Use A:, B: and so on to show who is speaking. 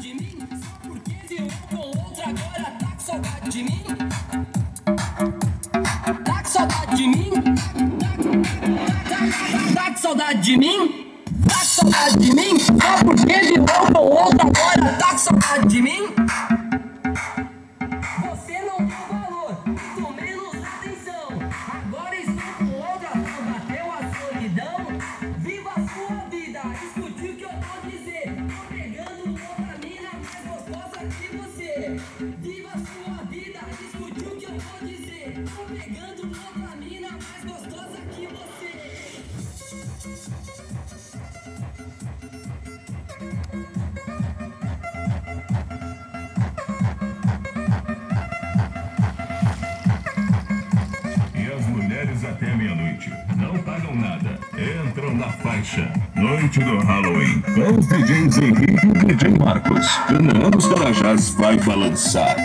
A: de mim? Só porque viu com outra agora tá com saudade de mim? Tá com saudade de mim? Tá com saudade de mim? Tá com saudade de mim? Só porque viu com outra agora tá com saudade de mim? Você não deu valor, muito menos atenção. Agora estou com outra, bateu a solidão. Viva a sua vida, escute o que eu vou dizer. Tô pegando outra mina mais gostosa que você. Viva a sua vida, escute o que eu vou dizer. Tô pegando outra mina mais gostosa que você.
B: Até meia-noite. Não pagam nada. Entram na faixa. Noite do Halloween. Com os DJs Henrique e DJ Marcos. Fernando dos Carajás vai balançar.